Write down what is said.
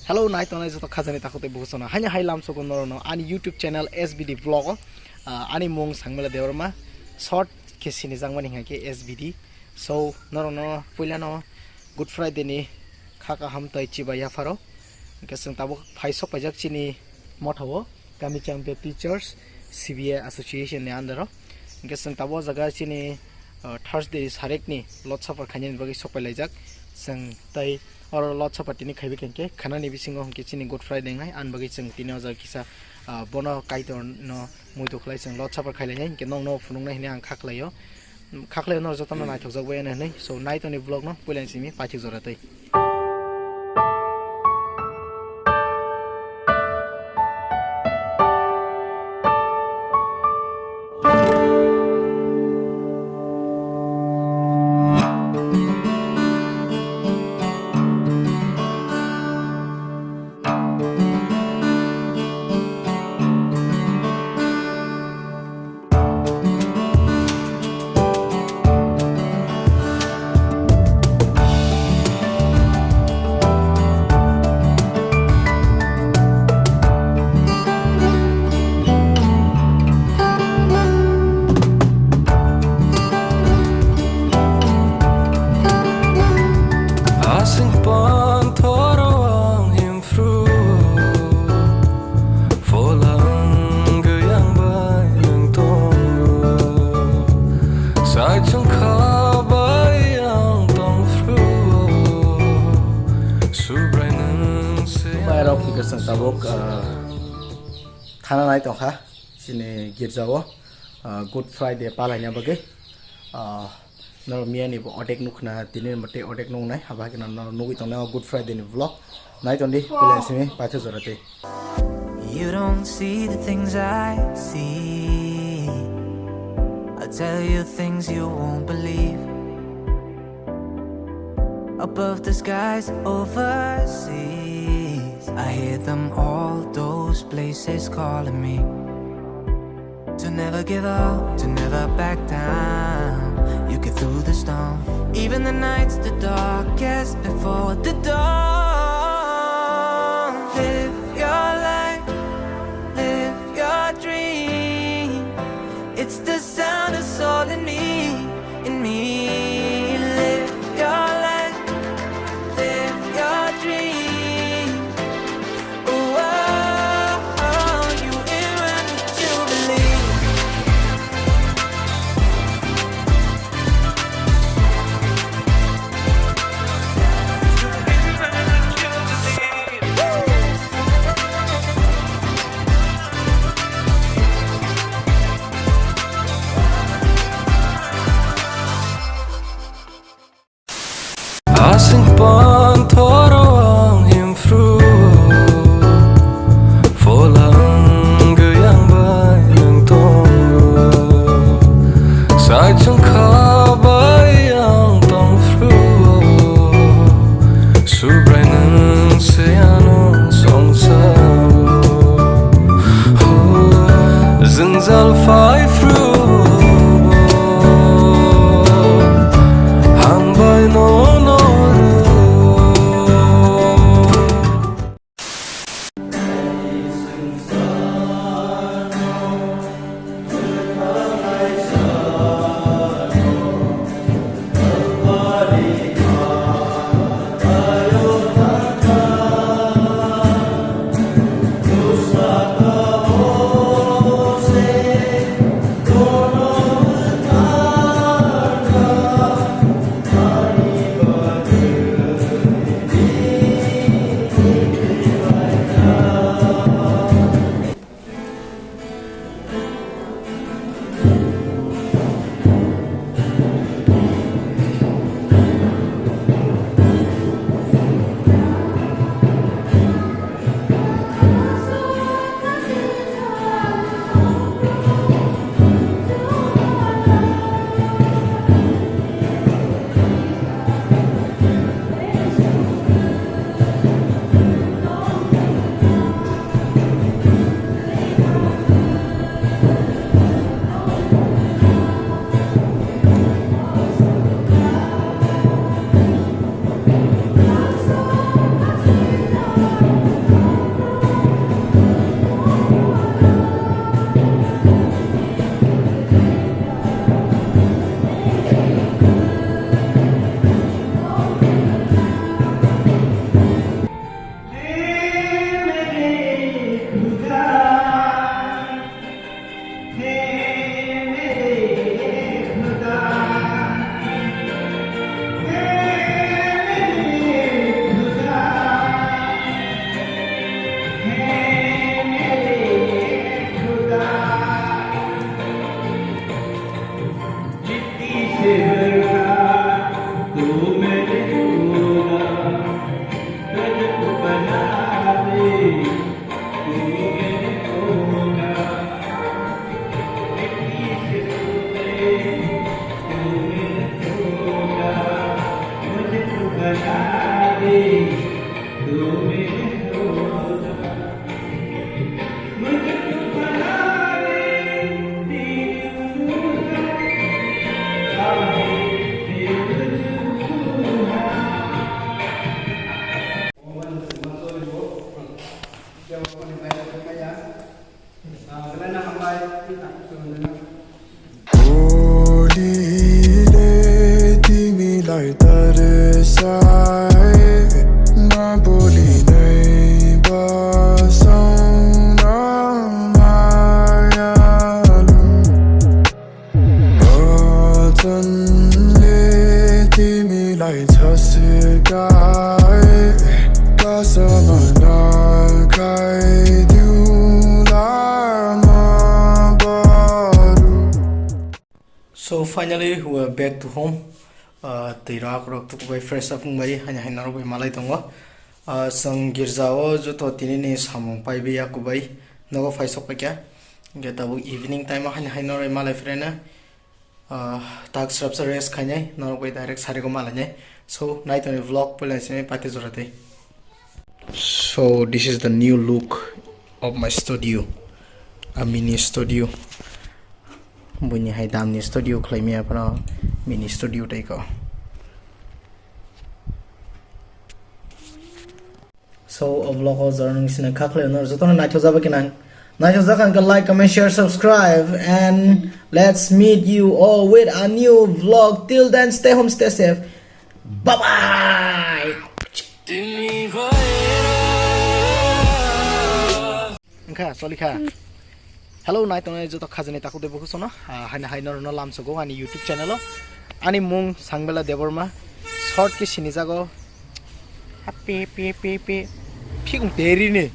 Hello night on iso khazani takote busona hanya hailam so no ani YouTube channel SBD VLOG ani mong Sangbela deorma short kesini jangmani hake SBD so no puila no Good Friday ni khaka ham tai chiba ya faro kesang tabo phaisok pajak chini mothawo Kamichang Teachers CBA Association ni andaro kesang tabo jaga chini Thursday sarek ni lotsa par khanyan bagi sopai laijak sang tai और lot सा पट्टी ने खाई भी केंके खाना नहीं भी सिंगो हम किसी ने गुड फ्राइडे नहीं आन बगी चंग तीन हजार किसा बोना काई तो न मुझे तो खलाई चंग लॉट सा पर खाई लेंगे कि नौ फुनुंग नहीं आंग खाक लायो नौ जतन नाइट हो जाए नहीं सो नाइट ऑन ब्लॉग नो पुलें सिमी पाँच जोड़ा तय खाना नाइ तो खा सिने गिरजाओ गुड फ्राइडे पालाइना बगे नर मियानि बो अटेक नुखना दिने मते अटेक नु नाइ हाबा के न नुगि तो गुड फ्राइडे नि व्लॉग नाइ तो दि पिलासिमे पाथे जराते You don't see the things I see. I'll tell you things you won't believe. Above the skies overseas, I hear them all, those places calling me to never give up, to never back down. You get through the storm, even the nights the darkest before the dawn. Live your life, live your dream. It's the sound of soul in me, in me. Live your life, live your dream. Oh, oh, oh, you in what you believe. Asingpan thorong himfru Folang geyang bay nang tongru Sai chung kha bay yang tong fru Subray nang seyano song sa Zinzal fai fru Hang bay no So finally we are back to home. Tirak rok tu kubai fresh up ngai hanya hanya rok malai tongo. Sang girzao jo to tinini samung pai bi akubai nogo faisok pa kya. Geta bu evening time hanya hanya rok malai frena. Tak serap rest khanyai norok bai direct sare ko malai. So night on vlog pula sini pati zorate. So this is the new look of my studio. A mini studio. Bunyi hai damni studio claim ya para mini studio taiko. So a vlog was running sina kakle no zotona nacho zaba kinang. Nacho zakan ka like, comment, share, subscribe, and let's meet you all with a new vlog. Till then, stay home, stay safe. Bye bye. Engka, sorry ka. Hello night on joto khajani takute bohusono haina hainor no lamsogo ani YouTube channel ani mung Sangbela deborma short ke sinijago happy pi pi pi phigum teri ne